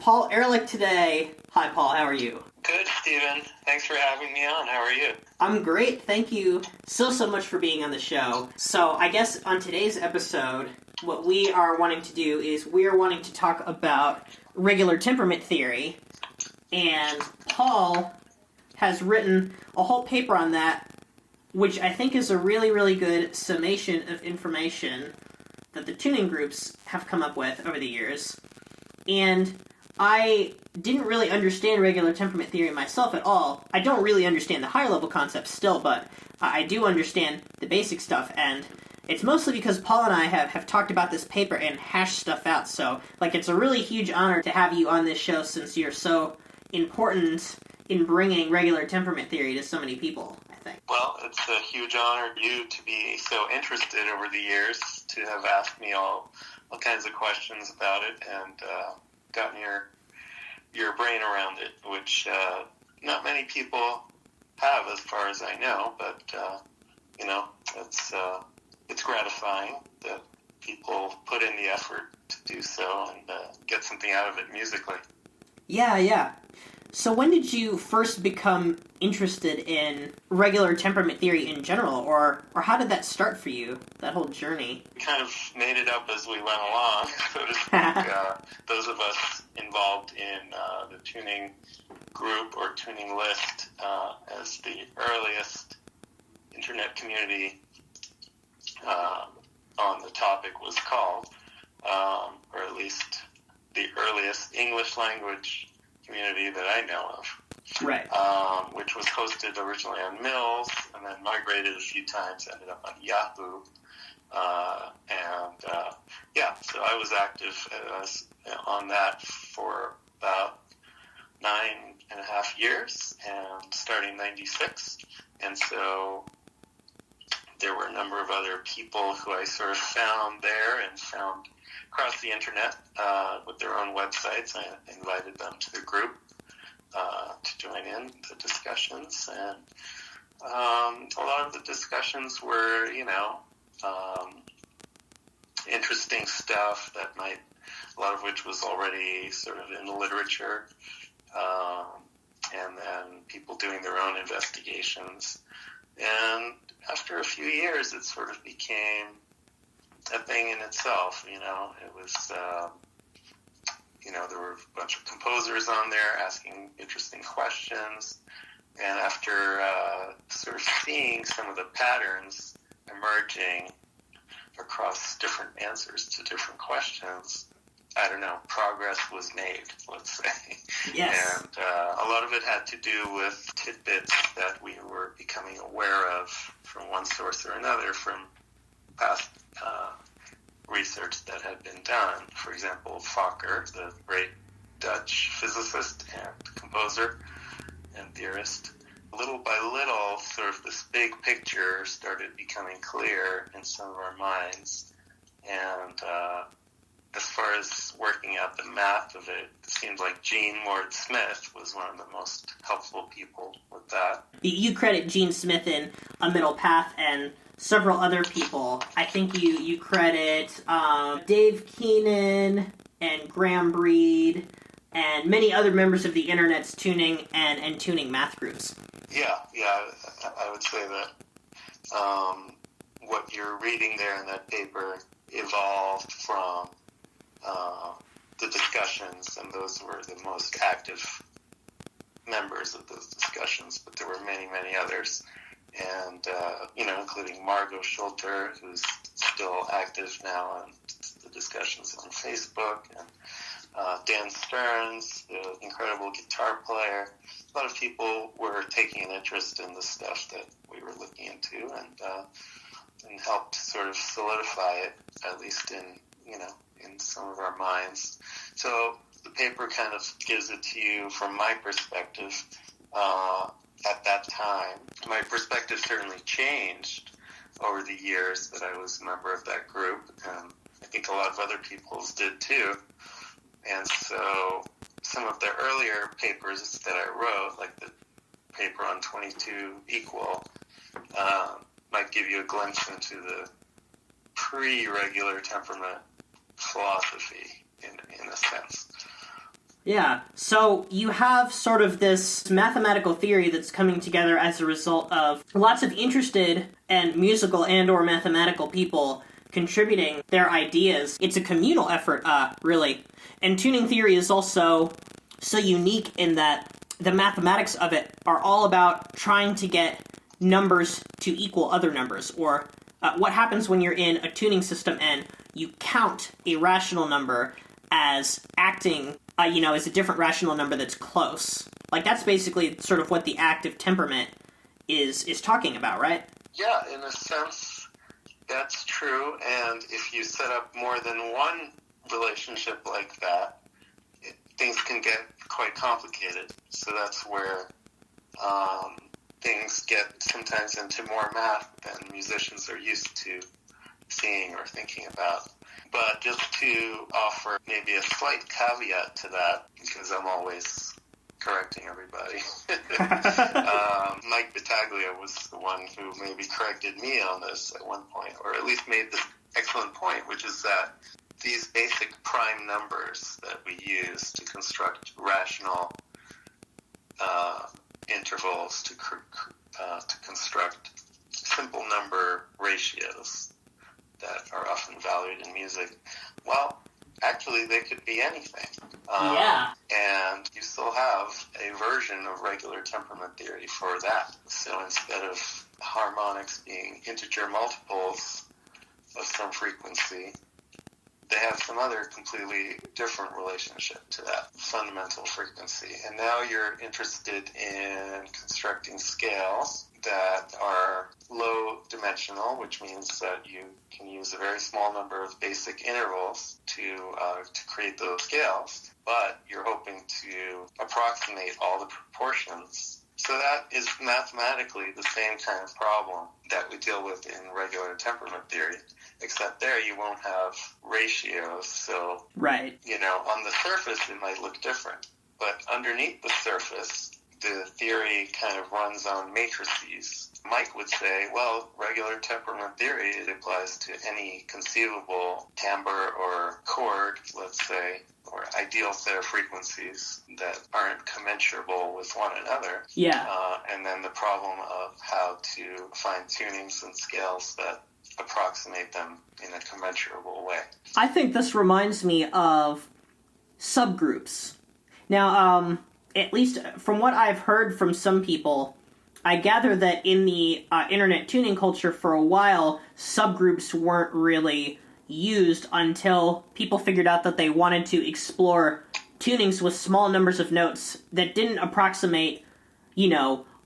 Paul Erlich today. Hi, Paul. How are you? Good, Steven. Thanks for having me on. How are you? I'm great. Thank you so much for being on the show. So I guess on today's episode, what we are wanting to do is we are wanting to talk about regular temperament theory. And Paul has written a whole paper on that, which I think is a really good summation of information that the tuning groups have come up with over the years. And I didn't really understand regular temperament theory myself at all. I don't really understand the higher level concepts still, but I do understand the basic stuff, and it's mostly because Paul and I have talked about this paper and hashed stuff out, so it's a really huge honor to have you on this show since you're so important in bringing regular temperament theory to so many people, I think. Well, it's a huge honor to you to be so interested over the years, to have asked me all kinds of questions about it, and gotten your brain around it, which not many people have as far as I know, but it's gratifying that people put in the effort to do so and get something out of it musically. Yeah. So when did you first become interested in regular temperament theory in general, or how did that start for you, that whole journey? We kind of made it up as we went along, so to speak. Those of us involved in the tuning group or tuning list as the earliest internet community on the topic was called, or at least the earliest English language community that I know of. Right. Which was hosted originally on Mills and then migrated a few times, ended up on Yahoo. So I was active on that for about 9.5 years, and starting 96. And so there were a number of other people who I sort of found there and found across the internet with their own websites. I invited them to the group to join in the discussions, and a lot of the discussions were, interesting stuff that a lot of which was already sort of in the literature, and then people doing their own investigations. And after a few years, it sort of became a thing in itself. It was, there were a bunch of composers on there asking interesting questions. And after sort of seeing some of the patterns emerging across different answers to different questions, progress was made, let's say. Yes. And a lot of it had to do with tidbits that we were becoming aware of from one source or another from past research that had been done. For example, Fokker, the great Dutch physicist and composer and theorist, little by little, sort of this big picture started becoming clear in some of our minds. And as far as working out the math of it, it seemed like Gene Ward Smith was one of the most helpful people with that. You credit Gene Smith in A Middle Path and several other people. I think you credit Dave Keenan and Graham Breed and many other members of the internet's tuning and tuning math groups. Yeah, I would say that what you're reading there in that paper evolved from the discussions, and those were the most active members of those discussions, but there were many others. And, including Margot Schulter, who's still active now in the discussions on Facebook, and Dan Stearns, the incredible guitar player. A lot of people were taking an interest in the stuff that we were looking into, and helped sort of solidify it, at least in some of our minds. So the paper kind of gives it to you from my perspective. At that time, my perspective certainly changed over the years that I was a member of that group, and I think a lot of other people's did too. And so some of the earlier papers that I wrote, like the paper on 22 equal, might give you a glimpse into the pre-regular temperament philosophy in a sense. Yeah, so you have sort of this mathematical theory that's coming together as a result of lots of interested and musical and or mathematical people contributing their ideas. It's a communal effort, really. And tuning theory is also so unique in that the mathematics of it are all about trying to get numbers to equal other numbers, or what happens when you're in a tuning system and you count a rational number as acting, as a different rational number that's close. Like, that's basically sort of what the act of temperament is talking about, right? Yeah, in a sense, that's true. And if you set up more than one relationship like that, things can get quite complicated. So that's where things get sometimes into more math than musicians are used to seeing or thinking about. But just to offer maybe a slight caveat to that, because I'm always correcting everybody. Mike Battaglia was the one who maybe corrected me on this at one point, or at least made this excellent point, which is that these basic prime numbers that we use to construct rational intervals, to construct simple number ratios that are often valued in music, well, actually they could be anything. And you still have a version of regular temperament theory for that. So instead of harmonics being integer multiples of some frequency, they have some other completely different relationship to that fundamental frequency. And now you're interested in constructing scales that are low dimensional, which means that you can use a very small number of basic intervals to create those scales, but you're hoping to approximate all the proportions. So that is mathematically the same kind of problem that we deal with in regular temperament theory, except there you won't have ratios. So, right. On the surface it might look different, but underneath the surface, the theory kind of runs on matrices. Mike would say, well, regular temperament theory, it applies to any conceivable timbre or chord, let's say, or ideal set of frequencies that aren't commensurable with one another. Yeah. And then the problem of how to find tunings and scales that approximate them in a commensurable way. I think this reminds me of subgroups. Now, at least from what I've heard from some people, I gather that in the internet tuning culture for a while, subgroups weren't really used until people figured out that they wanted to explore tunings with small numbers of notes that didn't approximate,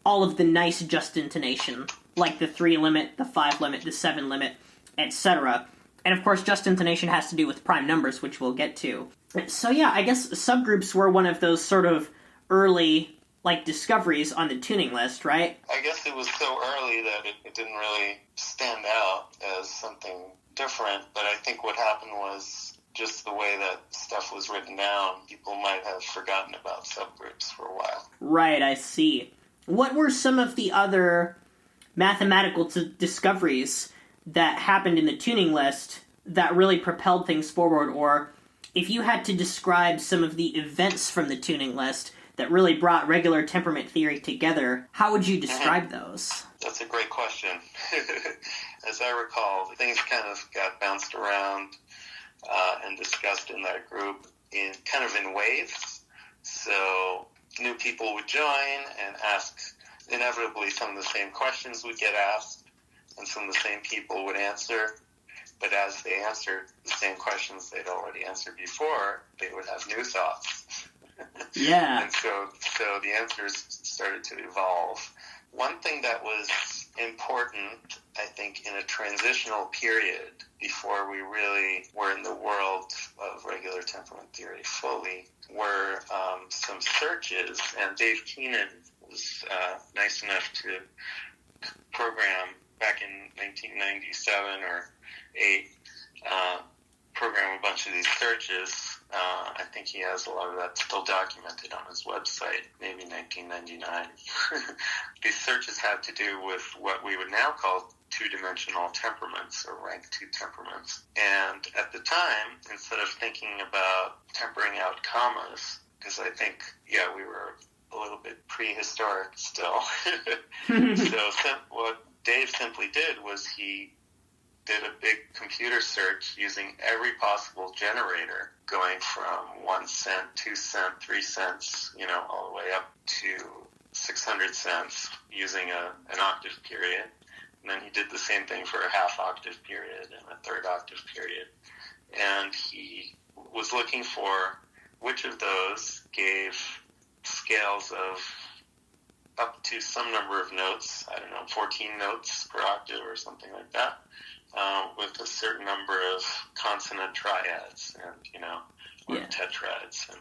all of the nice just intonation, like the 3 limit, the 5 limit, the 7 limit, etc. And of course, just intonation has to do with prime numbers, which we'll get to. So yeah, I guess subgroups were one of those sort of early, discoveries on the tuning list, right? I guess it was so early that it didn't really stand out as something different, but I think what happened was just the way that stuff was written down, people might have forgotten about subgroups for a while. Right, I see. What were some of the other mathematical discoveries that happened in the tuning list that really propelled things forward, or if you had to describe some of the events from the tuning list that really brought regular temperament theory together, how would you describe those? That's a great question. As I recall, things kind of got bounced around and discussed in that group in waves. So new people would join and ask, inevitably some of the same questions would get asked, and some of the same people would answer. But as they answered the same questions they'd already answered before, they would have new thoughts. Yeah. And so the answers started to evolve. One thing that was important, I think, in a transitional period before we really were in the world of regular temperament theory fully, were some searches. And Dave Keenan was nice enough to program back in 1997 or 8, program a bunch of these searches. I think he has a lot of that still documented on his website, maybe 1999. These searches had to do with what we would now call two-dimensional temperaments, or rank 2 temperaments. And at the time, instead of thinking about tempering out commas because I think, we were a little bit prehistoric still. So what Dave simply did was he did a big computer search using every possible generator, going from 1 cent, 2 cent, 3 cents, all the way up to 600 cents using an octave period. And then he did the same thing for a half octave period and a third octave period. And he was looking for which of those gave scales of up to some number of notes, 14 notes per octave or something like that, with a certain number of consonant triads and, or tetrads. And,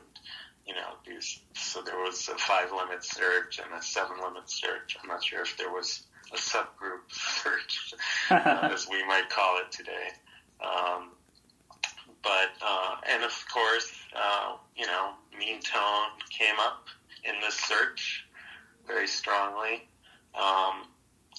so there was a 5-limit search and a 7-limit search. I'm not sure if there was a subgroup search, as we might call it today. And of course, mean tone came up in this search very strongly.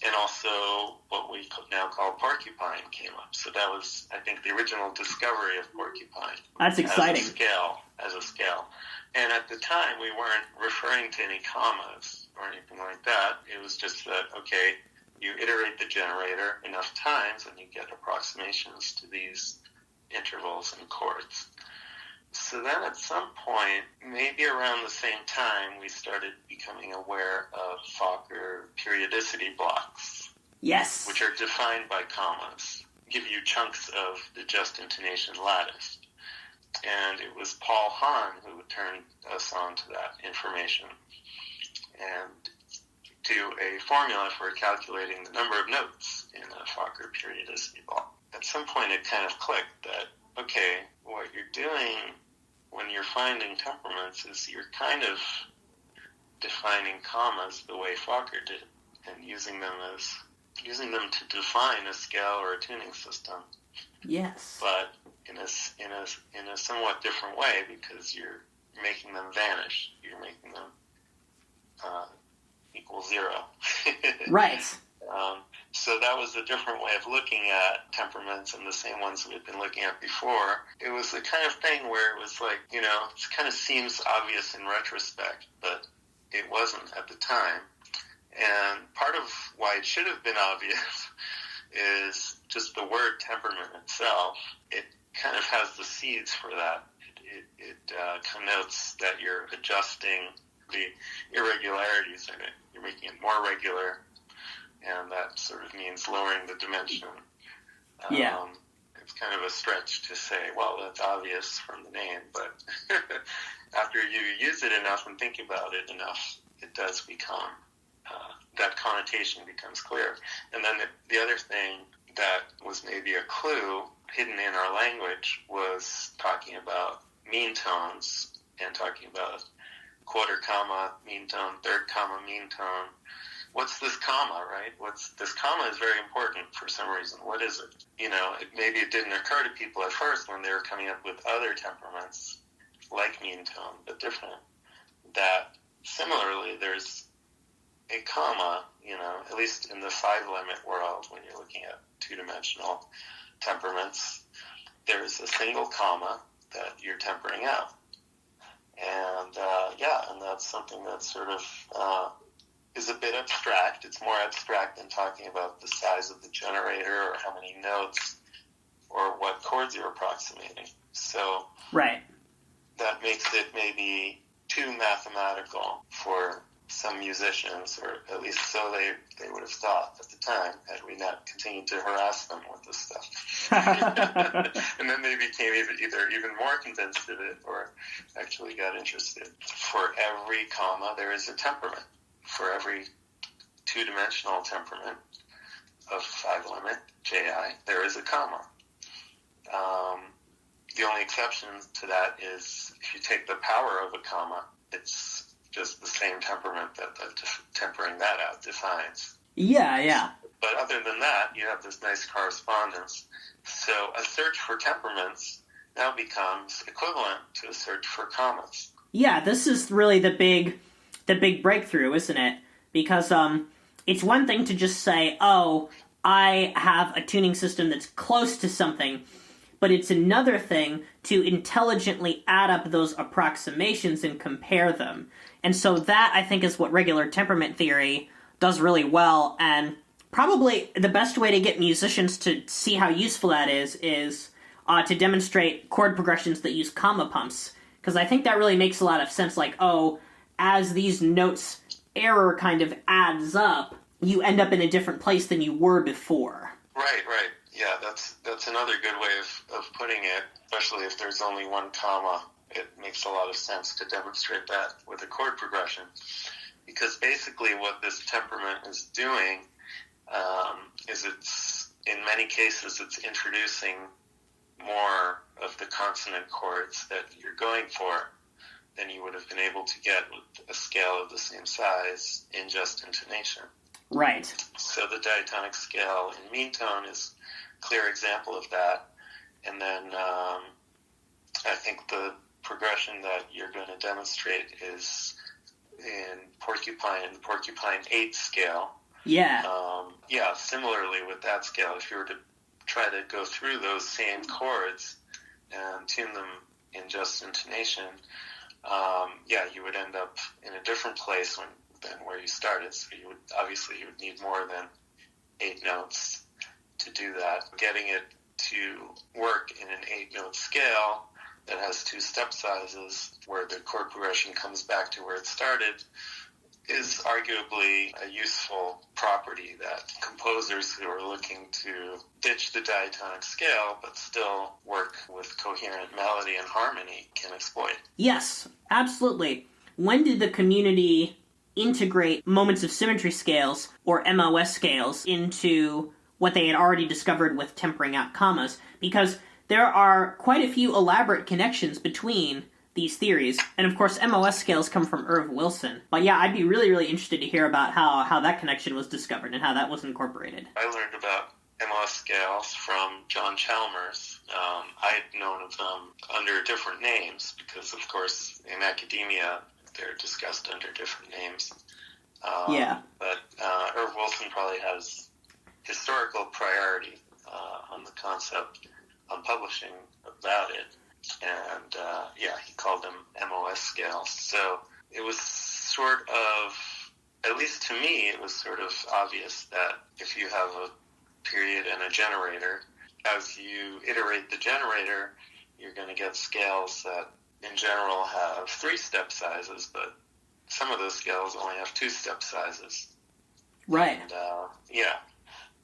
And also what we now call porcupine came up. So that was, I think, the original discovery of porcupine. That's exciting. As a scale. And at the time, we weren't referring to any commas or anything like that. It was just that, okay, you iterate the generator enough times and you get approximations to these intervals and chords. So then at some point, maybe around the same time, we started becoming aware of Fokker periodicity blocks. Yes. Which are defined by commas, give you chunks of the just intonation lattice. And it was Paul Hahn who would turn us on to that information and do a formula for calculating the number of notes in a Fokker periodicity block. At some point it kind of clicked that, okay, what you're doing when you're finding temperaments is you're kind of defining commas the way Fokker did and using them to define a scale or a tuning system. Yes. But in a somewhat different way, because you're making them vanish. You're making them equal 0. Right. So that was a different way of looking at temperaments and the same ones we had been looking at before. It was the kind of thing where it was like, it kind of seems obvious in retrospect, but it wasn't at the time. And part of why it should have been obvious is just the word temperament itself. It kind of has the seeds for that. It connotes that you're adjusting the irregularities in it. You're making it more regular, and that sort of means lowering the dimension. It's kind of a stretch to say, well, that's obvious from the name, but after you use it enough and think about it enough, it does become, that connotation becomes clear. And then the other thing that was maybe a clue hidden in our language was talking about mean tones and talking about quarter comma, mean tone, third comma, mean tone. What's this comma, right? This comma is very important for some reason. What is it? Maybe it didn't occur to people at first when they were coming up with other temperaments like mean tone, but different. That similarly, there's a comma, at least in the 5-limit world, when you're looking at two-dimensional temperaments, there's a single comma that you're tempering out. And, and that's something that sort of is a bit abstract. It's more abstract than talking about the size of the generator or how many notes or what chords you're approximating. So right. That makes it maybe too mathematical for some musicians, or at least so they would have thought at the time, had we not continued to harass them with this stuff. And then they became either even more convinced of it or actually got interested. For every comma, there is a temperament. For every two-dimensional temperament of 5-limit, JI, there is a comma. The only exception to that is if you take the power of a comma, it's just the same temperament that tempering that out defines. Yeah. But other than that, you have this nice correspondence. So a search for temperaments now becomes equivalent to a search for commas. Yeah, this is really the big breakthrough, isn't it? Because it's one thing to just say, oh, I have a tuning system that's close to something, but it's another thing to intelligently add up those approximations and compare them. And so that, I think, is what regular temperament theory does really well, and probably the best way to get musicians to see how useful that is to demonstrate chord progressions that use comma pumps. Because I think that really makes a lot of sense, like, oh, as these notes' error kind of adds up, you end up in a different place than you were before. Right. Yeah, that's another good way of putting it, especially if there's only one comma. It makes a lot of sense to demonstrate that with a chord progression. Because basically what this temperament is doing is in many cases, it's introducing more of the consonant chords that you're going for than you would have been able to get with a scale of the same size in just intonation. Right. So the diatonic scale in mean tone is a clear example of that. And then I think the progression that you're going to demonstrate is in the porcupine 8 scale. Yeah. Similarly with that scale, if you were to try to go through those same chords and tune them in just intonation, you would end up in a different place than where you started. So you would need more than 8 notes to do that. Getting it to work in an 8-note scale that has 2 step sizes, where the chord progression comes back to where it started, is arguably a useful property that composers who are looking to ditch the diatonic scale but still work with coherent melody and harmony can exploit. Yes, absolutely. When did the community integrate moments of symmetry scales, or MOS scales, into what they had already discovered with tempering out commas? Because there are quite a few elaborate connections between these theories. And of course, MOS scales come from Irv Wilson. But yeah, I'd be really, really interested to hear about how that connection was discovered and how that was incorporated. I learned about MOS scales from John Chalmers. I had known of them under different names because, of course, in academia, they're discussed under different names. But Irv Wilson probably has historical priority on the concept on publishing about it. And, he called them MOS scales. So it was sort of, at least to me, it was sort of obvious that if you have a period and a generator, as you iterate the generator, you're going to get scales that in general have 3 step sizes, but some of those scales only have 2 step sizes. Right. And,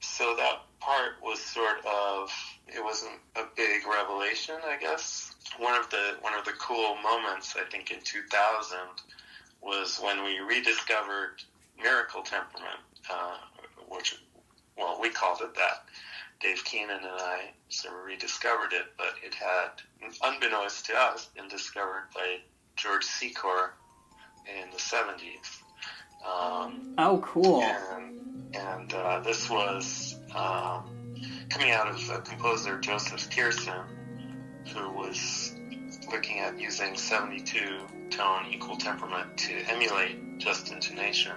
so that part was sort of, it wasn't a big revelation, I guess. One of the cool moments, I think, in 2000 was when we rediscovered miracle temperament, we called it that. Dave Keenan and I sort of rediscovered it, but it had, unbeknownst to us, been discovered by George Secor in the 70s. Cool. And this was coming out of a composer, Joseph Pehrson, who was looking at using 72-tone equal temperament to emulate just intonation.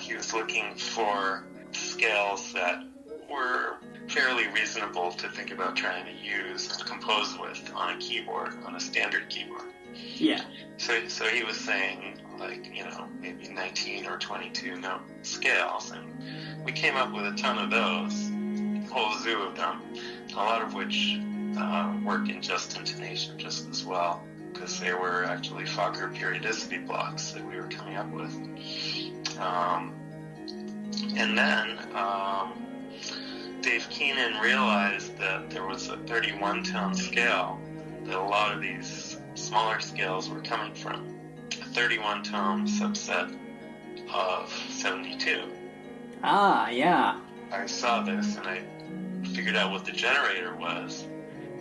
He was looking for scales that were fairly reasonable to think about trying to use and compose with on a keyboard, on a standard keyboard. Yeah. So he was saying, maybe 19 or 22 note scales, and we came up with a ton of those, a whole zoo of them, a lot of which work in just intonation just as well, because they were actually Fokker periodicity blocks that we were coming up with. And then Dave Keenan realized that there was a 31-tone scale that a lot of these smaller scales were coming from, a 31-tone subset of 72. Ah, yeah. I saw this and I figured out what the generator was,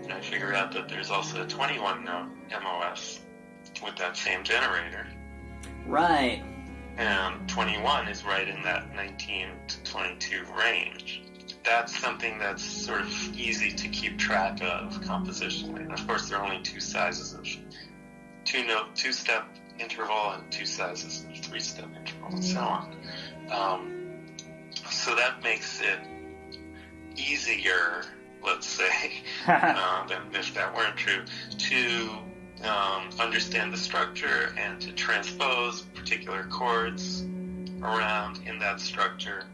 and I figured out that there's also a 21-note MOS with that same generator. Right. And 21 is right in that 19 to 22 range. That's something that's sort of easy to keep track of compositionally. And of course, there are only 2 sizes of 2-step interval and 2 sizes of 3-step interval, and so on. So that makes it easier let's say, than if that weren't true, to understand the structure and to transpose particular chords around in that structure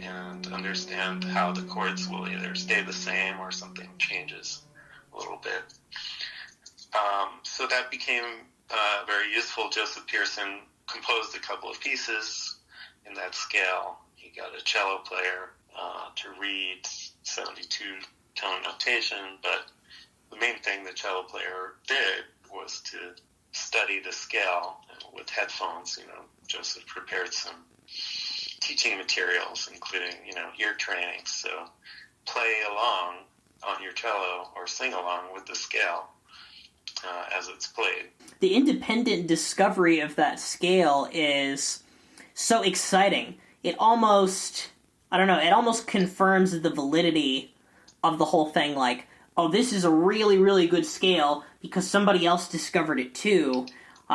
and understand how the chords will either stay the same or something changes a little bit. So that became very useful. Joseph Pehrson composed a couple of pieces in that scale. He got a cello player to read 72-tone notation, but the main thing the cello player did was to study the scale with headphones. Joseph prepared some teaching materials, including, ear training. So play along on your cello or sing along with the scale as it's played. The independent discovery of that scale is so exciting. It almost confirms the validity of the whole thing. Like, oh, this is a really, really good scale because somebody else discovered it too.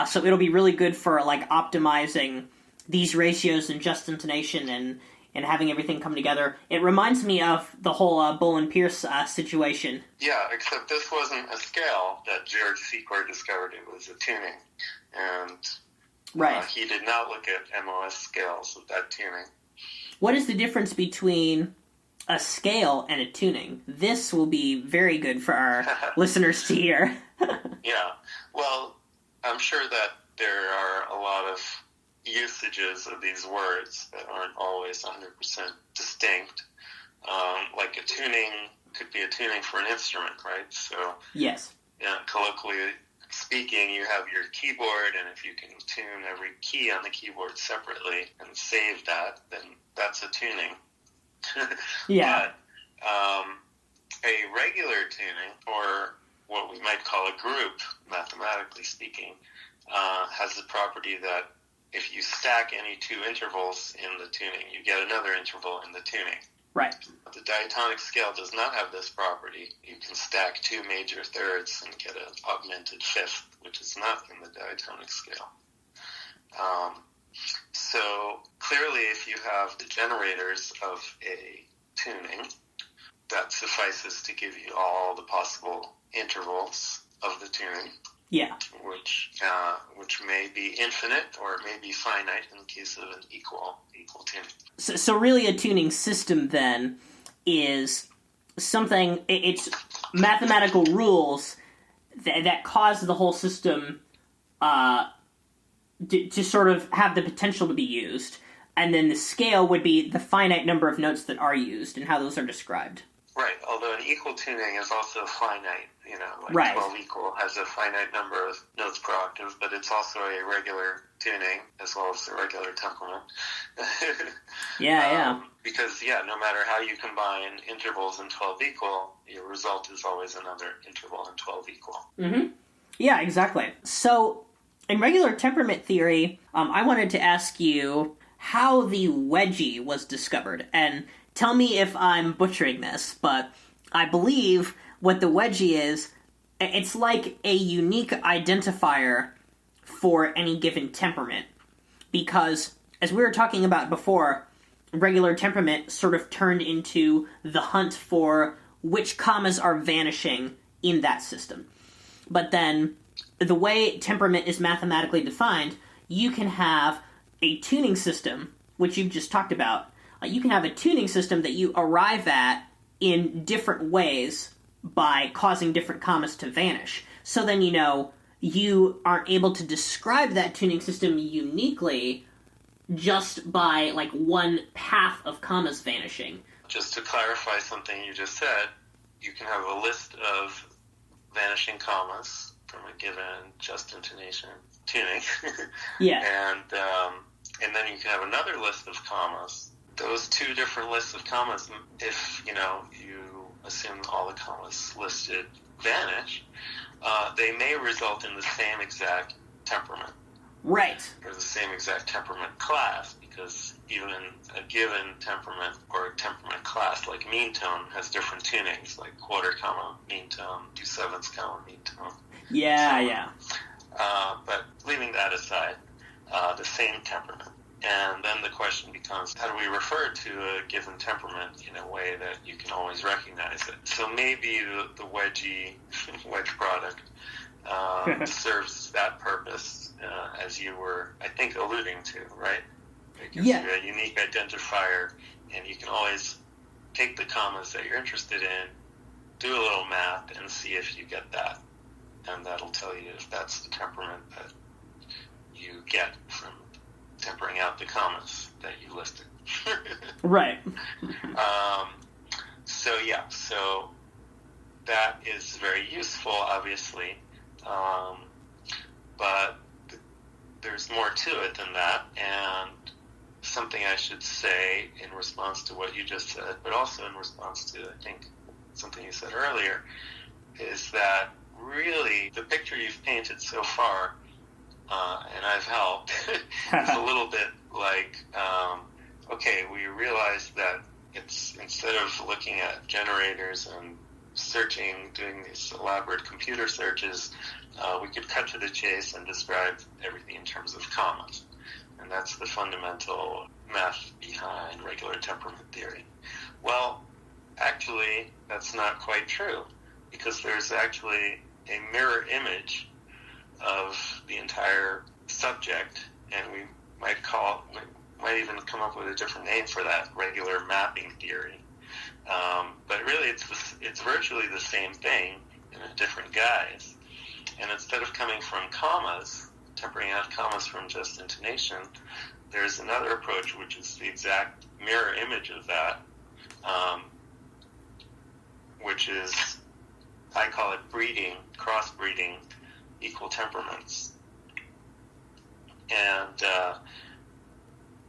So it'll be really good for, like, optimizing these ratios and just intonation and having everything come together. It reminds me of the whole Bull and Pierce situation. Yeah, except this wasn't a scale that George Secor discovered. It was a tuning. And right. He did not look at MOS scales with that tuning. What is the difference between a scale and a tuning? This will be very good for our listeners to hear. Yeah. Well, I'm sure that there are a lot of usages of these words that aren't always 100% distinct. Like a tuning could be a tuning for an instrument, right? So, yes. Colloquially speaking, you have your keyboard, and if you can tune every key on the keyboard separately and save that, then that's a tuning. Yeah. But a regular tuning, or what we might call a group, mathematically speaking, has the property that if you stack any two intervals in the tuning, you get another interval in the tuning. Right. But the diatonic scale does not have this property. You can stack two major thirds and get an augmented fifth, which is not in the diatonic scale. So clearly, if you have the generators of a tuning, that suffices to give you all the possible intervals of the tuning. Yeah. Which may be infinite or it may be finite in the case of an equal tuning. So really a tuning system then is something, it's mathematical rules that cause the whole system to sort of have the potential to be used. And then the scale would be the finite number of notes that are used and how those are described. Right, although an equal tuning is also finite, like right. 12 equal has a finite number of notes per octave, but it's also a regular tuning as well as a regular temperament. Yeah. Because, no matter how you combine intervals in 12 equal, your result is always another interval in 12 equal. Mm-hmm. Yeah, exactly. So, in regular temperament theory, I wanted to ask you how the wedgie was discovered, and tell me if I'm butchering this, but I believe what the wedgie is, it's like a unique identifier for any given temperament. Because, as we were talking about before, regular temperament sort of turned into the hunt for which commas are vanishing in that system. But then, the way temperament is mathematically defined, you can have a tuning system, which you've just talked about. You can have a tuning system that you arrive at in different ways by causing different commas to vanish. So then, you aren't able to describe that tuning system uniquely just by, one path of commas vanishing. Just to clarify something you just said, you can have a list of vanishing commas from a given just intonation tuning. Yeah. And then you can have another list of commas. Those two different lists of commas, if, you assume all the commas listed vanish, they may result in the same exact temperament. Right. Or the same exact temperament class, because even a given temperament or a temperament class, like mean tone, has different tunings, like quarter comma mean tone, 2/7 comma mean tone. Yeah. But leaving that aside, the same temperament. And then the question becomes, how do we refer to a given temperament in a way that you can always recognize it? So maybe the wedge product serves that purpose, as you were, I think, alluding to, right? It gives you a unique identifier, and you can always take the commas that you're interested in, do a little math, and see if you get that. And that'll tell you if that's the temperament that you get from tempering out the commas that you listed. Right. So that is very useful, obviously, but there's more to it than that, and something I should say in response to what you just said, but also in response to, I think, something you said earlier, is that really the picture you've painted so far, and I've helped, is a little bit like, okay, we realized that it's, instead of looking at generators and searching, doing these elaborate computer searches, we could cut to the chase and describe everything in terms of commas. And that's the fundamental math behind regular temperament theory. Well, actually, that's not quite true, because there's actually a mirror image of the entire subject, and we might even come up with a different name for that, regular mapping theory. But really, it's virtually the same thing in a different guise. And instead of coming from commas, tempering out commas from just intonation, there's another approach which is the exact mirror image of that, which is, I call it crossbreeding equal temperaments. And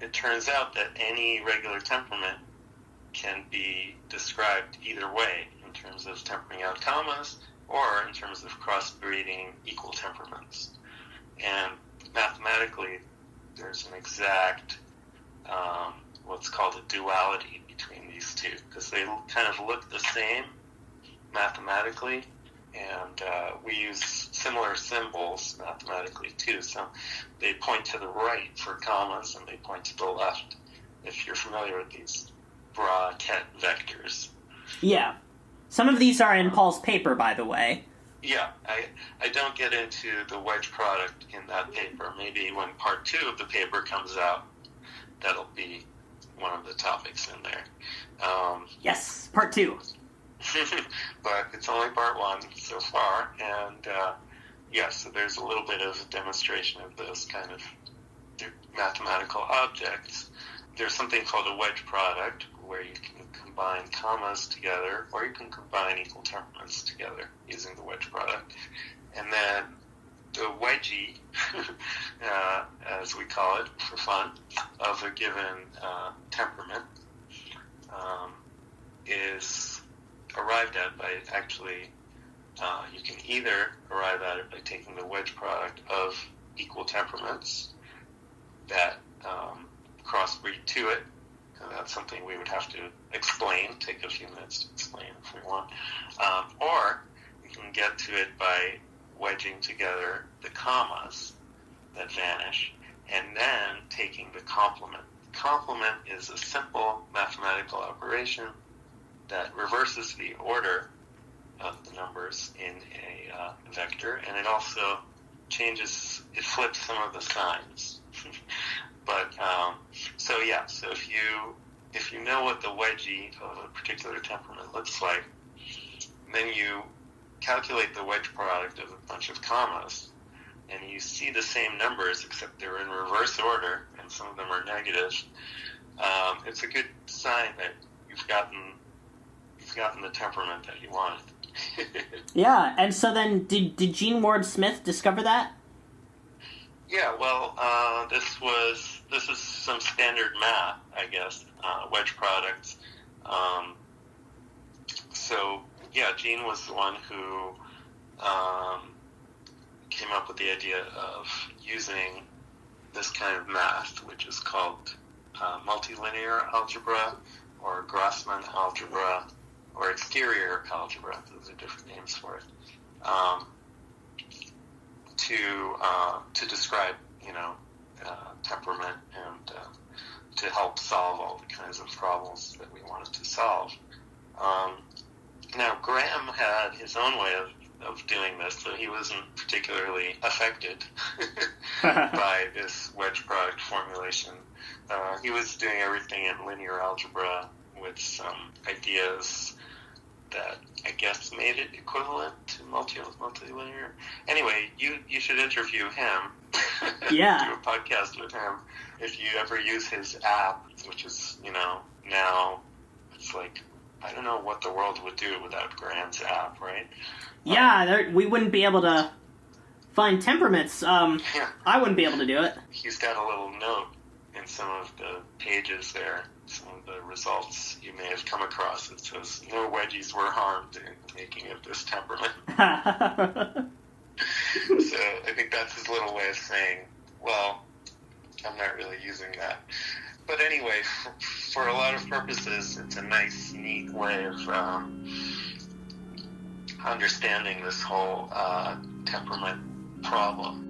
it turns out that any regular temperament can be described either way, in terms of tempering out commas or in terms of crossbreeding equal temperaments. And mathematically, there's an exact, what's called a duality between these two, because they kind of look the same mathematically, and we use similar symbols mathematically too. So they point to the right for commas, and they point to the left, if you're familiar with these bra-ket vectors. Yeah. Some of these are in Paul's paper, by the way. Yeah, I don't get into the wedge product in that paper. Maybe when part 2 of the paper comes out, that'll be one of the topics in there. Yes, part 2. But it's only part 1 so far, and so there's a little bit of a demonstration of those kind of mathematical objects. There's something called a wedge product, where you can combine commas together, or you can combine equal temperaments together using the wedge product. And then the wedgie, as we call it for fun, of a given temperament is arrived at by actually, you can either arrive at it by taking the wedge product of equal temperaments that crossbreed to it. And that's something we would have to explain, take a few minutes to explain if we want. Or you can get to it by wedging together the commas that vanish, and then taking the complement. The complement is a simple mathematical operation that reverses the order of the numbers in a vector, and it also flips some of the signs. But, so if you know what the wedgie of a particular temperament looks like, then you calculate the wedge product of a bunch of commas, and you see the same numbers, except they're in reverse order, and some of them are negative. It's a good sign that you've gotten the temperament that you wanted. Yeah, and so then, did Gene Ward Smith discover that? Yeah, well, this is some standard math, I guess, wedge products. Gene was the one who came up with the idea of using this kind of math, which is called multilinear algebra, or Grossman algebra, or exterior algebra. Those are different names for it. To describe, temperament and kinds of problems that we wanted to solve. Now, Graham had his own way of doing this, so he wasn't particularly affected by this wedge product formulation. He was doing everything in linear algebra with some ideas that I guess made it equivalent to multilinear. Anyway, you should interview him. Yeah. Do a podcast with him. If you ever use his app, which is, now it's like, I don't know what the world would do without Graham's app, right? Yeah, we wouldn't be able to find temperaments. Yeah. I wouldn't be able to do it. He's got a little note in some of the pages there, some of the results you may have come across. It says, no wedgies were harmed in making of this temperament. So I think that's his little way of saying, well, I'm not really using that. But anyway, for a lot of purposes, it's a nice, neat way of understanding this whole temperament problem.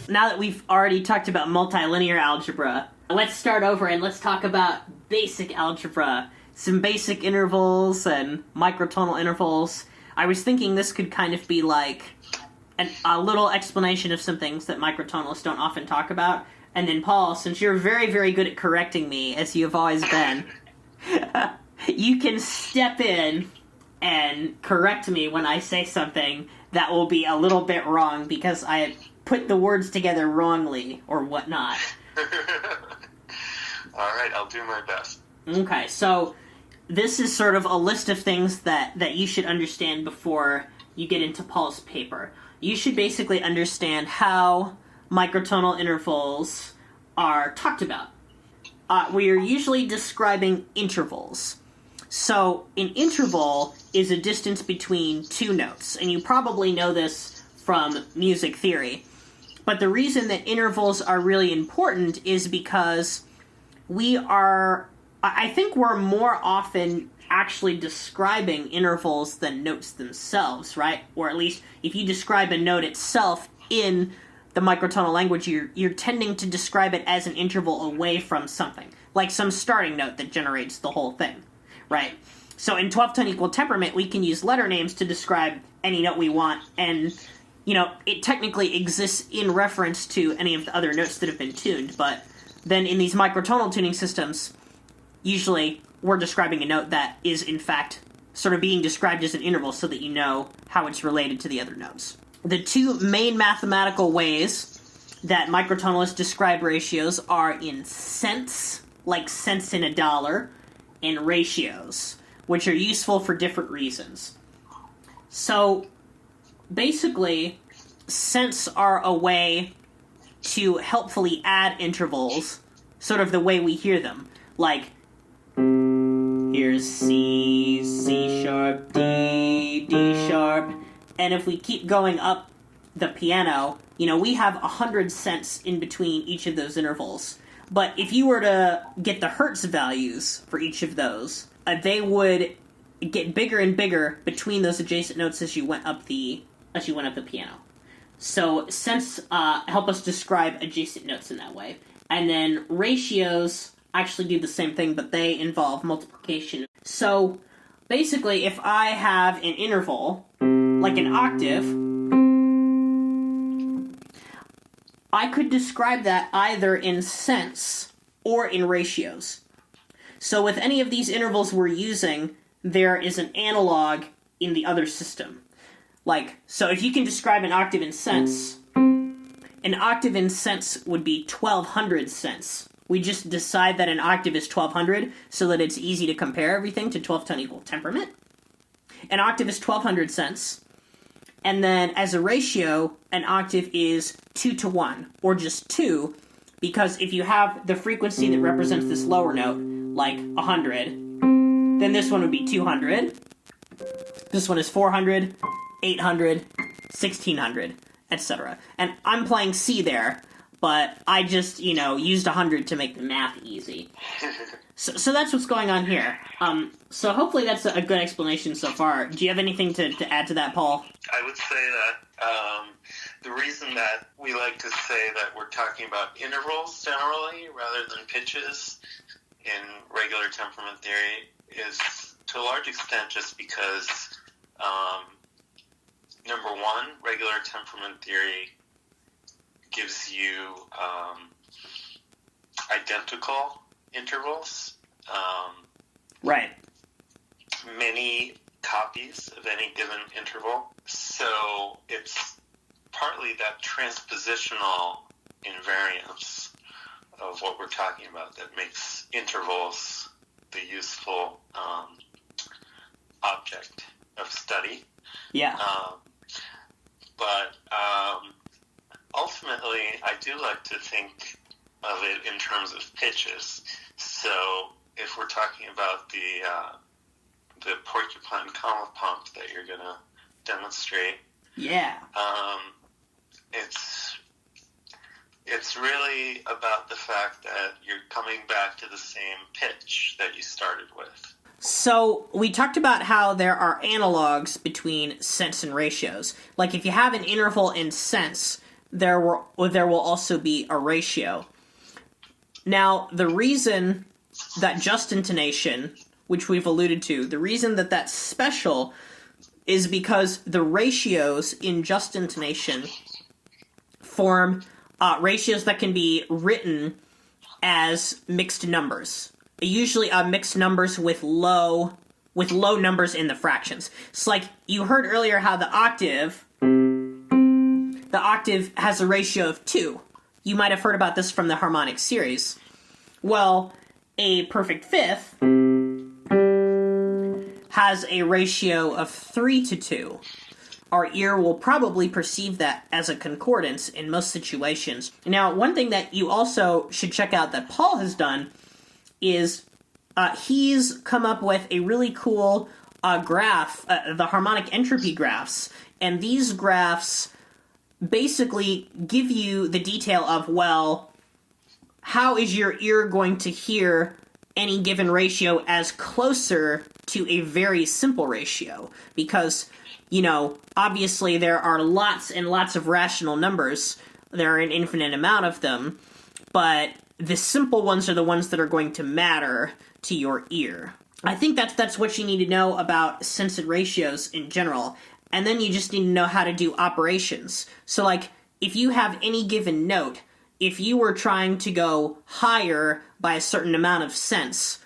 Now that we've already talked about multilinear algebra, let's start over and let's talk about basic algebra. Some basic intervals and microtonal intervals. I was thinking this could kind of be like a little explanation of some things that microtonalists don't often talk about. And then Paul, since you're very, very good at correcting me, as you've always been, you can step in and correct me when I say something that will be a little bit wrong because I put the words together wrongly or whatnot. All right, I'll do my best. Okay, so this is sort of a list of things that you should understand before you get into Paul's paper. You should basically understand how microtonal intervals are talked about. We are usually describing intervals. So an interval is a distance between two notes, and you probably know this from music theory. But the reason that intervals are really important is because I think we're more often actually describing intervals than notes themselves, right? Or at least if you describe a note itself in the microtonal language, you're tending to describe it as an interval away from something, like some starting note that generates the whole thing, right? So in 12-tone equal temperament, we can use letter names to describe any note we want, and, you know, it technically exists in reference to any of the other notes that have been tuned, but then in these microtonal tuning systems, usually we're describing a note that is, in fact, sort of being described as an interval so that you know how it's related to the other notes. The two main mathematical ways that microtonalists describe ratios are in cents, like cents in a dollar, and ratios, which are useful for different reasons. So, basically, cents are a way to helpfully add intervals, sort of the way we hear them. Like, here's C, C sharp, D, D sharp, and if we keep going up the piano, you know, we have 100 cents in between each of those intervals. But if you were to get the hertz values for each of those, they would get bigger and bigger between those adjacent notes as you went up the piano. So cents help us describe adjacent notes in that way. And then ratios actually do the same thing, but they involve multiplication. So basically, if I have an interval, like an octave, I could describe that either in cents or in ratios. So with any of these intervals we're using, there is an analog in the other system. Like, so if you can describe an octave in cents, an octave in cents would be 1200 cents. We just decide that an octave is 1200 so that it's easy to compare everything to 12-tone equal temperament. An octave is 1200 cents. And then as a ratio, an octave is 2 to 1, or just 2, because if you have the frequency that represents this lower note, like 100, then this one would be 200, this one is 400, 800, 1600, etc. And I'm playing C there, but I just, you know, used 100 to make the math easy. So that's what's going on here. So hopefully that's a good explanation so far. Do you have anything to add to that, Paul? I would say that the reason that we like to say that we're talking about intervals generally rather than pitches in regular temperament theory is to a large extent just because, number one, regular temperament theory gives you identical intervals. Right. Many copies of any given interval. So it's partly that transpositional invariance of what we're talking about that makes intervals the useful object of study. Yeah. But ultimately, I do like to think of it in terms of pitches. So if we're talking about the porcupine comma pump that you're going to demonstrate, yeah, it's really about the fact that you're coming back to the same pitch that you started with. So we talked about how there are analogs between cents and ratios. Like if you have an interval in cents, there will also be a ratio. Now, the reason that just intonation, which we've alluded to, the reason that that's special is because the ratios in just intonation form ratios that can be written as mixed numbers. Usually mixed numbers with low numbers in the fractions. It's like you heard earlier how the octave has a ratio of 2. You might have heard about this from the harmonic series. Well, a perfect fifth has a ratio of 3 to 2. Our ear will probably perceive that as a concordance in most situations. Now, one thing that you also should check out that Paul has done is he's come up with a really cool graph, the harmonic entropy graphs. And these graphs basically give you the detail of, well, how is your ear going to hear any given ratio as closer to a very simple ratio, because, obviously there are lots and lots of rational numbers. There are an infinite amount of them, but the simple ones are the ones that are going to matter to your ear. I think that's what you need to know about sensed ratios in general, and then you just need to know how to do operations. So, if you have any given note, if you were trying to go higher by a certain amount of cents,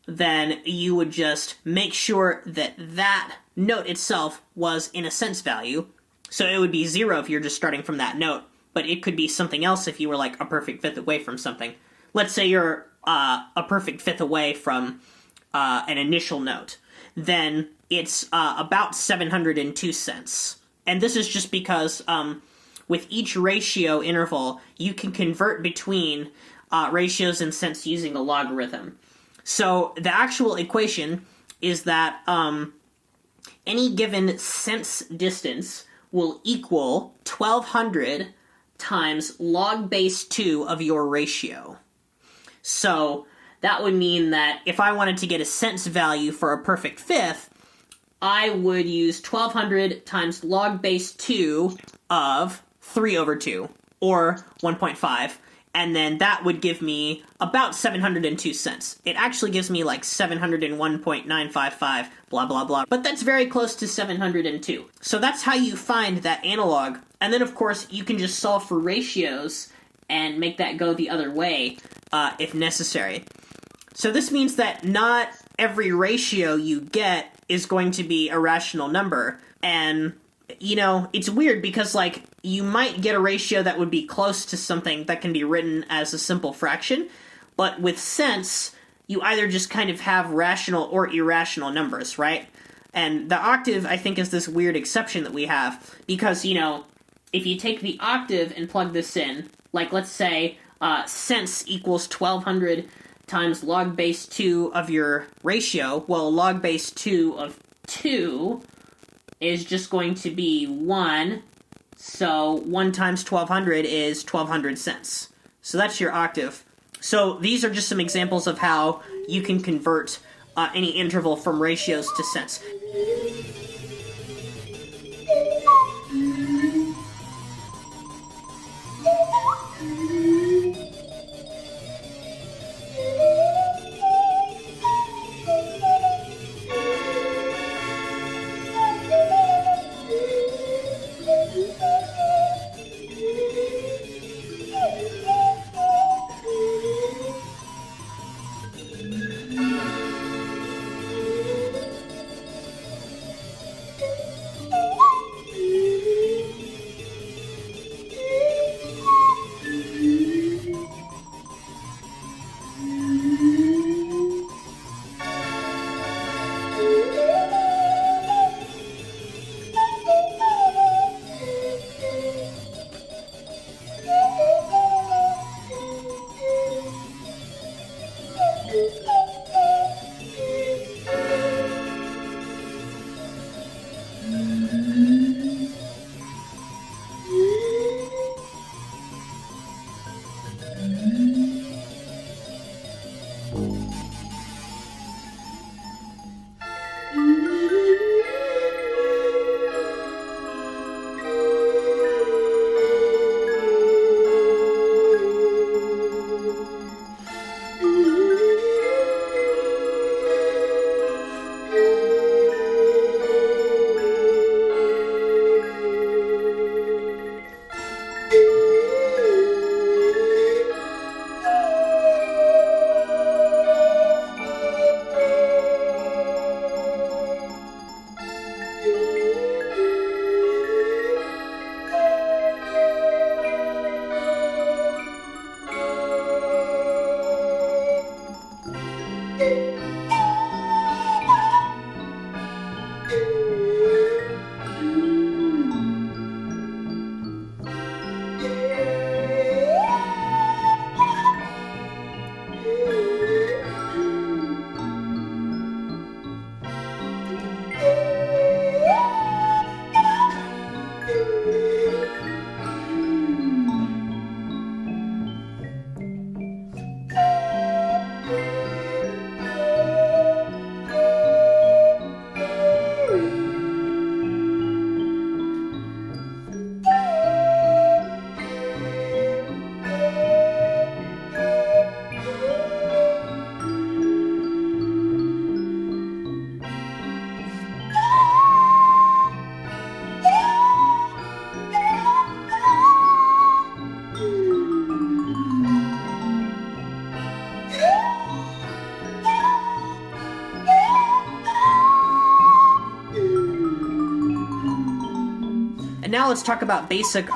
then you would just make sure that that note itself was in a cents value. So it would be 0 if you're just starting from that note, but it could be something else if you were a perfect fifth away from something. Let's say you're a perfect fifth away from an initial note. Then it's about 702 cents. And this is just because with each ratio interval, you can convert between ratios and cents using a logarithm. So the actual equation is that any given cents distance will equal 1200 times log base 2 of your ratio. So that would mean that if I wanted to get a cents value for a perfect fifth, I would use 1200 times log base 2 of 3 over 2, or 1.5, and then that would give me about 702 cents. It actually gives me 701.955, blah blah blah, but that's very close to 702. So that's how you find that analog, and then of course you can just solve for ratios and make that go the other way if necessary. So this means that not every ratio you get is going to be a rational number, and it's weird because, you might get a ratio that would be close to something that can be written as a simple fraction, but with cents, you either just kind of have rational or irrational numbers, right? And the octave, I think, is this weird exception that we have, because, if you take the octave and plug this in, let's say cents equals 1200 times log base 2 of your ratio, well, log base 2 of 2 is just going to be 1, so 1 times 1200 is 1200 cents. So that's your octave. So these are just some examples of how you can convert any interval from ratios to cents. now let's talk about basic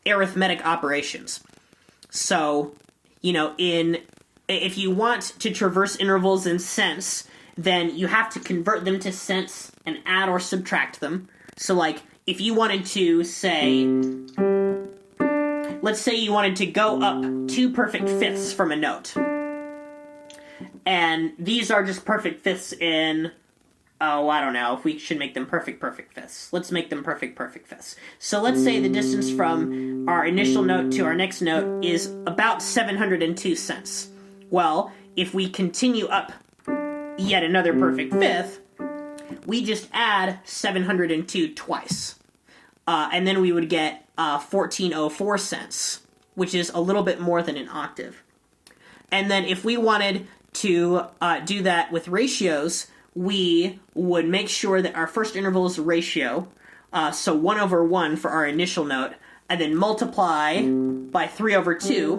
arithmetic operations. So, if you want to traverse intervals in sense, then you have to convert them to sense and add or subtract them. So, like, if you wanted to say, let's say you wanted to go up 2 perfect fifths from a note. And these are just perfect fifths in, I don't know if we should make them perfect fifths. Let's make them perfect fifths. So let's say the distance from our initial note to our next note is about 702 cents. Well, if we continue up yet another perfect fifth, we just add 702 twice. And then we would get 1404 cents, which is a little bit more than an octave. And then if we wanted to do that with ratios, we would make sure that our first interval is a ratio, so 1 over 1 for our initial note, and then multiply by 3 over 2,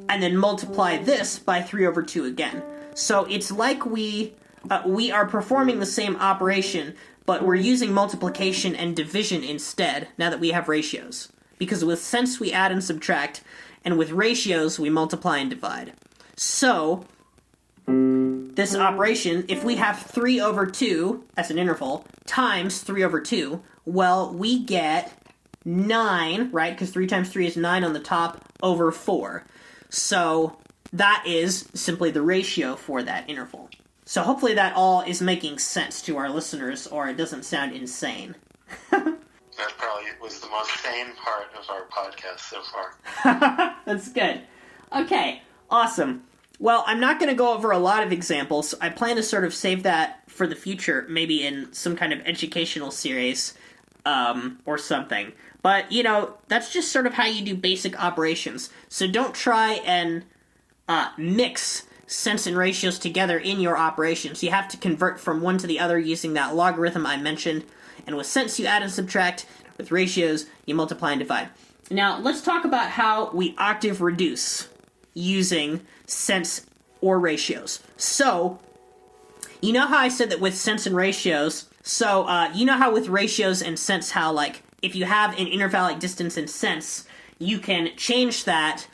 and then multiply this by 3 over 2 again. So it's like we are performing the same operation, but we're using multiplication and division instead, now that we have ratios. Because with sense we add and subtract, and with ratios we multiply and divide. So, this operation, if we have 3 over 2 as an interval, times 3 over 2, well, we get 9, right? Because 3 times 3 is 9 on the top, over 4. So, that is simply the ratio for that interval. So hopefully that all is making sense to our listeners, or it doesn't sound insane. That probably was the most sane part of our podcast so far. That's good. Okay, awesome. Well, I'm not going to go over a lot of examples. I plan to sort of save that for the future, maybe in some kind of educational series, or something. But, that's just sort of how you do basic operations. So don't try and mix sense and ratios together in your operations. You have to convert from one to the other using that logarithm I mentioned. And with sense, you add and subtract. With ratios, you multiply and divide. Now, let's talk about how we octave reduce using sense or ratios. So, you know how I said that with sense and ratios, you know how with ratios and sense, how, like, if you have an intervallic distance in sense, you can change that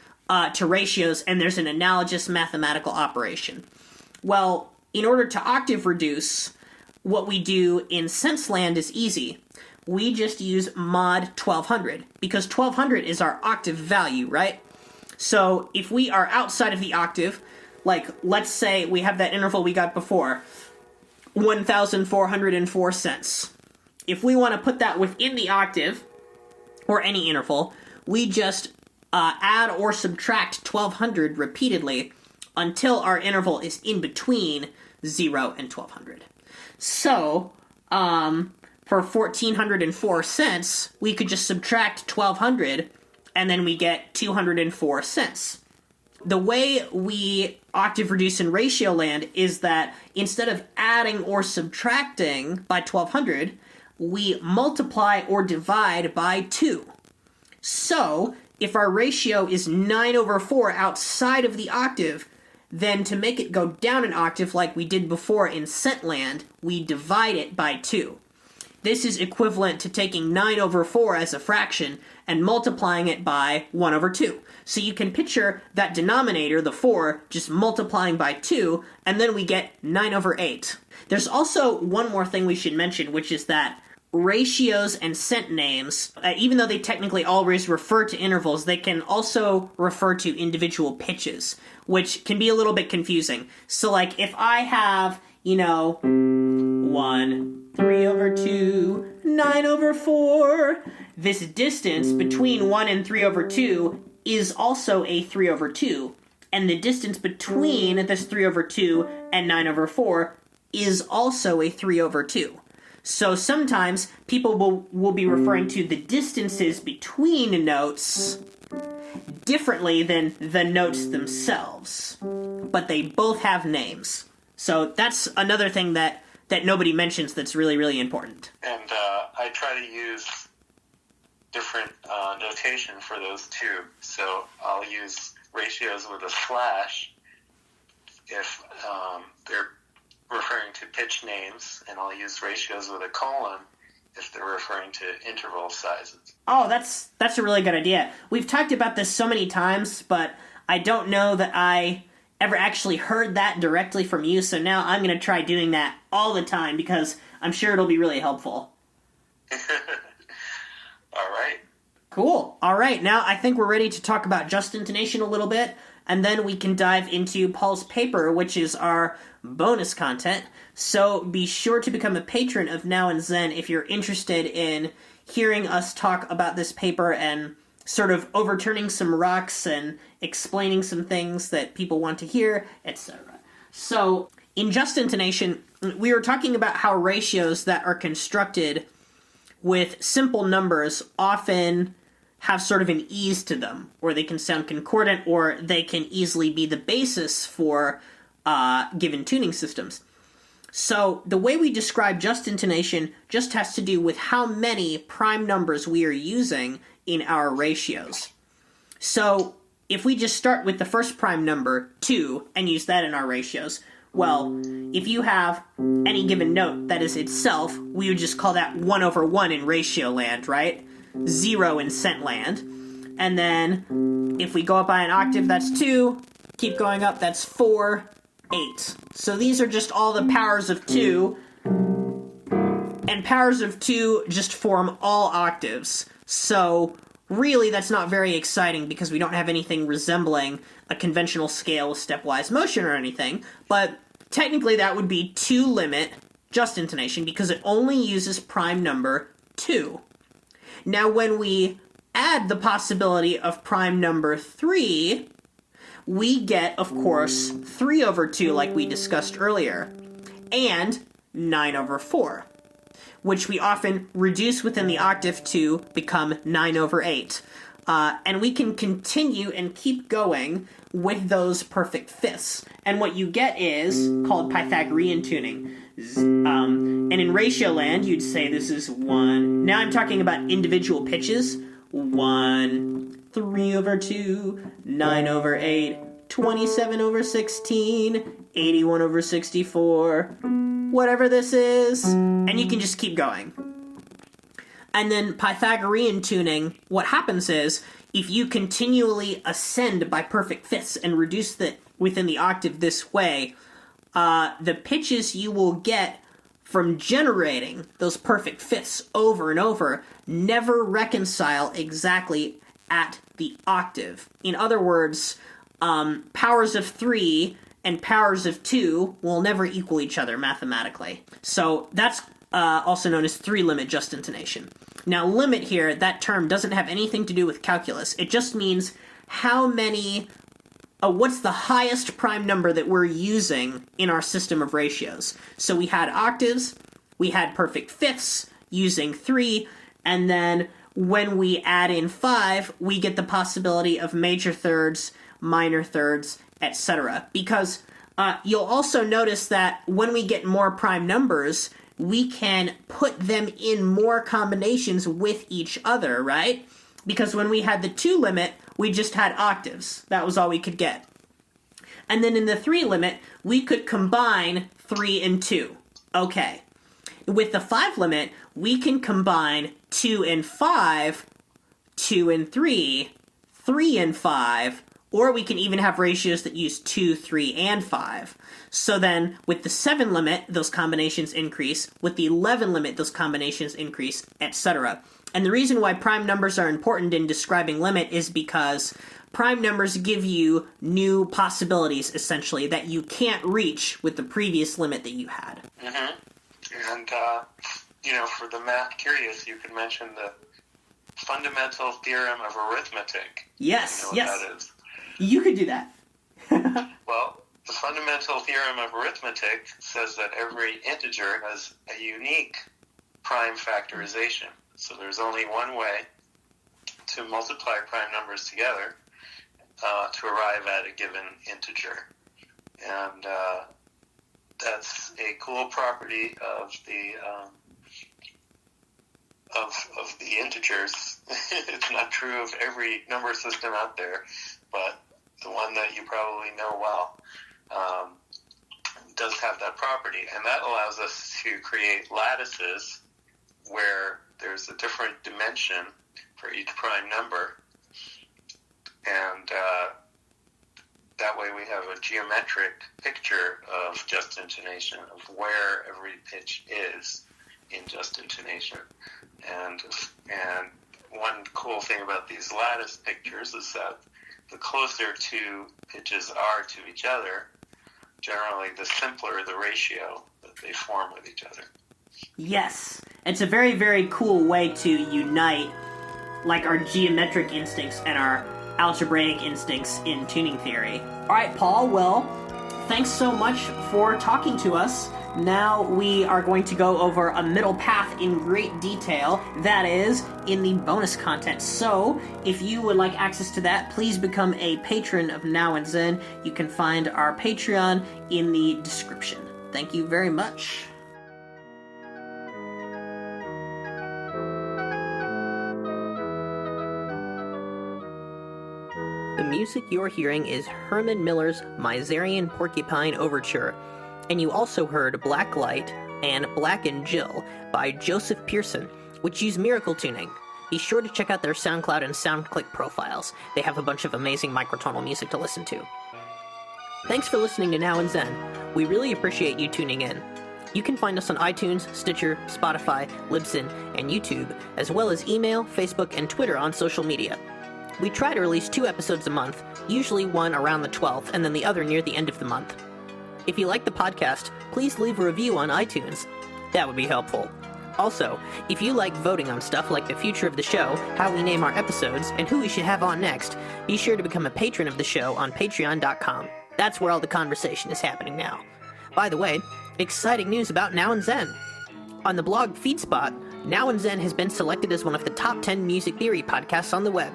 to ratios, and there's an analogous mathematical operation. Well, in order to octave reduce, what we do in sense land is easy. We just use mod 1200, because 1200 is our octave value, right? So if we are outside of the octave, like, let's say we have that interval we got before, 1,404 cents. If we want to put that within the octave, or any interval, we just add or subtract 1200 repeatedly until our interval is in between 0 and 1200. So, for 1,404 cents, we could just subtract 1200, and then we get 204 cents. The way we octave reduce in ratio land is that instead of adding or subtracting by 1200, we multiply or divide by 2. So, if our ratio is 9 over 4 outside of the octave, then to make it go down an octave like we did before in cent land, we divide it by 2. This is equivalent to taking 9 over 4 as a fraction and multiplying it by 1 over 2. So you can picture that denominator, the 4, just multiplying by 2, and then we get 9 over 8. There's also one more thing we should mention, which is that ratios and cent names, even though they technically always refer to intervals, they can also refer to individual pitches, which can be a little bit confusing. So, like, if I have, 1, 3 over 2, 9 over 4, this distance between 1 and 3 over 2 is also a 3 over 2, and the distance between this 3 over 2 and 9 over 4 is also a 3 over 2. So sometimes people will be referring to the distances between notes differently than the notes themselves, but they both have names. So that's another thing that nobody mentions that's really, really important. And I try to use different notation for those too. So I'll use ratios with a slash if they're referring to pitch names, and I'll use ratios with a colon if they're referring to interval sizes. Oh, that's a really good idea. We've talked about this so many times, but I don't know that I ever actually heard that directly from you, so now I'm going to try doing that all the time because I'm sure it'll be really helpful. All right. Cool. All right, now I think we're ready to talk about just intonation a little bit, and then we can dive into Paul's paper, which is our bonus content. So be sure to become a patron of Now and Zen if you're interested in hearing us talk about this paper and sort of overturning some rocks and explaining some things that people want to hear, etc. So in just intonation, we were talking about how ratios that are constructed with simple numbers often have sort of an ease to them, or they can sound concordant, or they can easily be the basis for given tuning systems. So the way we describe just intonation just has to do with how many prime numbers we are using in our ratios. So if we just start with the first prime number, 2, and use that in our ratios, well, if you have any given note that is itself, we would just call that 1/1 in ratio land, right? 0 in cent land. And then if we go up by an octave, that's 2. Keep going up, that's 4, 8. So these are just all the powers of 2. And powers of 2 just form all octaves. So really that's not very exciting because we don't have anything resembling a conventional scale with stepwise motion or anything. But technically that would be 2 limit just intonation because it only uses prime number 2. Now, when we add the possibility of prime number 3, we get, of course, 3/2 like we discussed earlier, and 9/4, which we often reduce within the octave to become 9/8. And we can continue and keep going with those perfect fifths. And what you get is called Pythagorean tuning. And in ratio land, you'd say this is 1. Now I'm talking about individual pitches. 1, 3/2, 9/8, 27/16, 81/64, whatever this is. And you can just keep going. And then Pythagorean tuning, what happens is, if you continually ascend by perfect fifths and reduce within the octave this way, the pitches you will get from generating those perfect fifths over and over never reconcile exactly at the octave. In other words, powers of 3 and powers of 2 will never equal each other mathematically. So that's also known as 3-limit just intonation. Now, limit here, that term doesn't have anything to do with calculus. It just means how many... what's the highest prime number that we're using in our system of ratios? So we had octaves, we had perfect fifths using 3, and then when we add in 5, we get the possibility of major thirds, minor thirds, etc. Because you'll also notice that when we get more prime numbers, we can put them in more combinations with each other, right? Because when we had the 2 limit, we just had octaves. That was all we could get. And then in the 3 limit, we could combine 3 and 2. Okay. With the 5 limit, we can combine 2 and 5, 2 and 3, 3 and 5, or we can even have ratios that use 2, 3, and 5. So then, with the 7 limit, those combinations increase. With the 11 limit, those combinations increase, etc. And the reason why prime numbers are important in describing limit is because prime numbers give you new possibilities, essentially, that you can't reach with the previous limit that you had. Mm-hmm. And, for the math curious, you could mention the fundamental theorem of arithmetic. Yes, you know what that is. You could do that. Well, the fundamental theorem of arithmetic says that every integer has a unique prime factorization. So there's only one way to multiply prime numbers together to arrive at a given integer. And that's a cool property of the integers. It's not true of every number system out there, but the one that you probably know well does have that property. And that allows us to create lattices where there's a different dimension for each prime number, and that way we have a geometric picture of just intonation, of where every pitch is in just intonation. And one cool thing about these lattice pictures is that the closer two pitches are to each other, generally the simpler the ratio that they form with each other. Yes, it's a very, very cool way to unite like our geometric instincts and our algebraic instincts in tuning theory. All right, Paul, well, thanks so much for talking to us. Now we are going to go over a middle path in great detail, that is, in the bonus content. So, if you would like access to that, please become a patron of Now and Zen. You can find our Patreon in the description. Thank you very much. The music you're hearing is Herman Miller's Miserian Porcupine Overture, and you also heard Blacklight and BlackandJill by Joseph Pehrson, which use miracle tuning. Be sure to check out their SoundCloud and SoundClick profiles. They have a bunch of amazing microtonal music to listen to. Thanks for listening to Now and Zen. We really appreciate you tuning in. You can find us on iTunes, Stitcher, Spotify, Libsyn, and YouTube, as well as email, Facebook, and Twitter on social media. We try to release 2 episodes a month, usually one around the 12th and then the other near the end of the month. If you like the podcast, please leave a review on iTunes. That would be helpful. Also, if you like voting on stuff like the future of the show, how we name our episodes, and who we should have on next, be sure to become a patron of the show on patreon.com. That's where all the conversation is happening now. By the way, exciting news about Now and Zen. On the blog Feedspot, Now and Zen has been selected as one of the top 10 music theory podcasts on the web.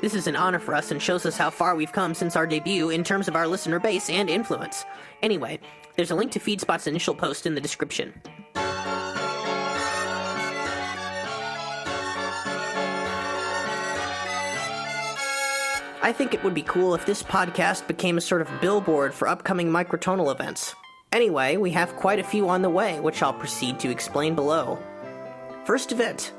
This is an honor for us and shows us how far we've come since our debut in terms of our listener base and influence. Anyway, there's a link to Feedspot's initial post in the description. I think it would be cool if this podcast became a sort of billboard for upcoming microtonal events. Anyway, we have quite a few on the way, which I'll proceed to explain below. First event.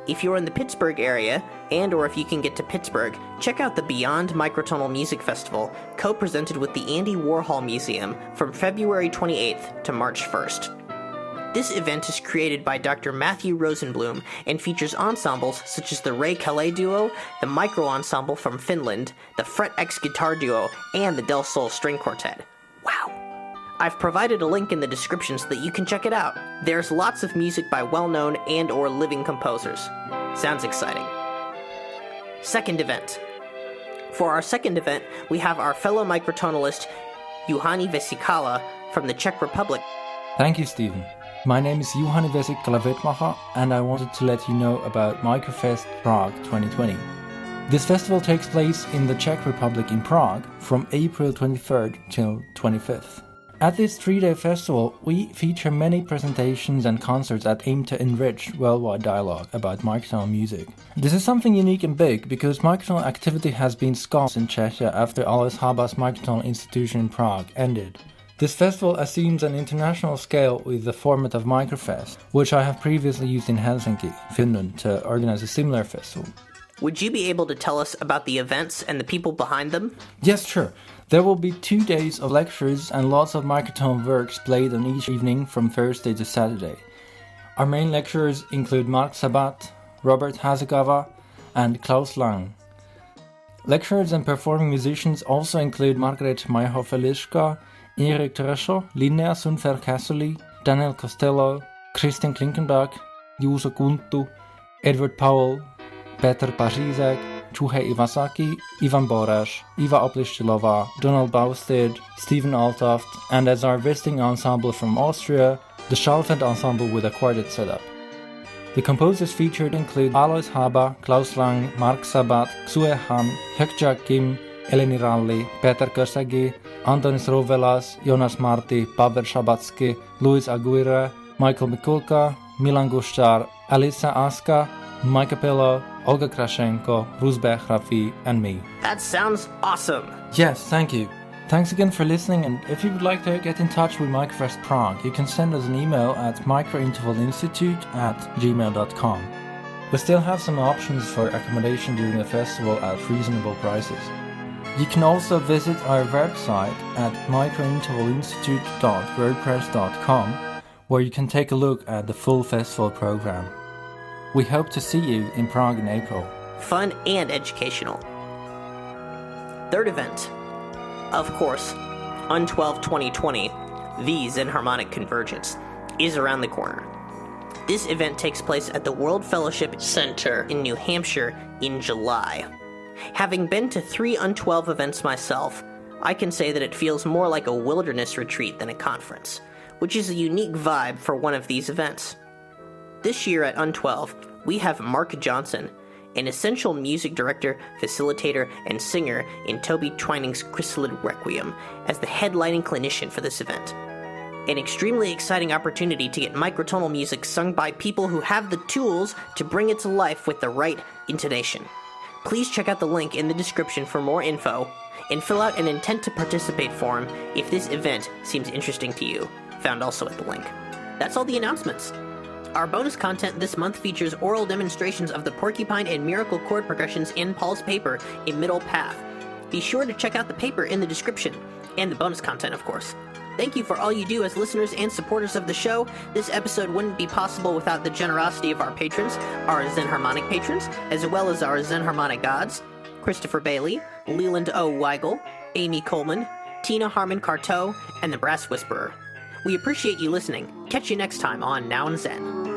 If you're in the Pittsburgh area, and or if you can get to Pittsburgh, check out the Beyond Microtonal Music Festival, co-presented with the Andy Warhol Museum from February 28th to March 1st. This event is created by Dr. Matthew Rosenblum and features ensembles such as the Ray Calais Duo, the Micro Ensemble from Finland, the Fret X Guitar Duo, and the Del Sol String Quartet. Wow! I've provided a link in the description so that you can check it out. There's lots of music by well-known and or living composers. Sounds exciting. Second event. For our second event, we have our fellow microtonalist, Juhani Vesikala from the Czech Republic. Thank you, Stephen. My name is Juhani Vesikala, and I wanted to let you know about Microfest Prague 2020. This festival takes place in the Czech Republic in Prague from April 23rd till 25th. At this 3-day festival, we feature many presentations and concerts that aim to enrich worldwide dialogue about microtonal music. This is something unique and big because microtonal activity has been scarce in Czechia after Alois Haba's Microtonal Institution in Prague ended. This festival assumes an international scale with the format of Microfest, which I have previously used in Helsinki, Finland, to organize a similar festival. Would you be able to tell us about the events and the people behind them? Yes, sure. There will be 2 days of lectures and lots of microtonal works played on each evening from Thursday to Saturday. Our main lecturers include Mark Sabat, Robert Hasegawa, and Klaus Lang. Lecturers and performing musicians also include Margaret Mayhoff-Eliška, Erik Tresho, Linnea Sundberg-Kassoli, Daniel Costello, Christian Klinkenberg, Juuso Kuntu, Edward Powell, Petr Pařízek, Juhei Iwasaki, Ivan Borash, Eva Oplištilova, Donald Bausted, Stephen Altoft, and as our visiting ensemble from Austria, the Schalfeld Ensemble with a quartet setup. The composers featured include Alois Haba, Klaus Lang, Mark Sabat, Xue Han, Joakim, Eleni Ralli, Peter Körsegi, Antonis Rouvelas, Jonas Marti, Pavel Shabatsky, Luis Aguirre, Michael Mikulka, Milan Gushtar, Alisa Aska, Mike Capello, Olga Krashenko, Rusbeh Rafi, and me. That sounds awesome! Yes, thank you. Thanks again for listening, and if you would like to get in touch with Microfest Prague, you can send us an email at microintervalinstitute@gmail.com. We still have some options for accommodation during the festival at reasonable prices. You can also visit our website at microintervalinstitute.wordpress.com, where you can take a look at the full festival program. We hope to see you in Prague in April. Fun and educational. Third event. Of course, UN12 2020, the Zenharmonic Convergence, is around the corner. This event takes place at the World Fellowship Center in New Hampshire in July. Having been to 3 UN12 events myself, I can say that it feels more like a wilderness retreat than a conference, which is a unique vibe for one of these events. This year at UN12, we have Mark Johnson, an essential music director, facilitator, and singer in Toby Twining's Chrysalid Requiem, as the headlining clinician for this event. An extremely exciting opportunity to get microtonal music sung by people who have the tools to bring it to life with the right intonation. Please check out the link in the description for more info, and fill out an intent to participate form if this event seems interesting to you, found also at the link. That's all the announcements. Our bonus content this month features oral demonstrations of the porcupine and miracle chord progressions in Paul's paper, A Middle Path. Be sure to check out the paper in the description, and the bonus content, of course. Thank you for all you do as listeners and supporters of the show. This episode wouldn't be possible without the generosity of our patrons, our Zenharmonic patrons, as well as our Zenharmonic gods, Christopher Bailey, Leland O. Weigel, Amy Coleman, Tina Harmon Carteau, and the Brass Whisperer. We appreciate you listening. Catch you next time on Now and Zen.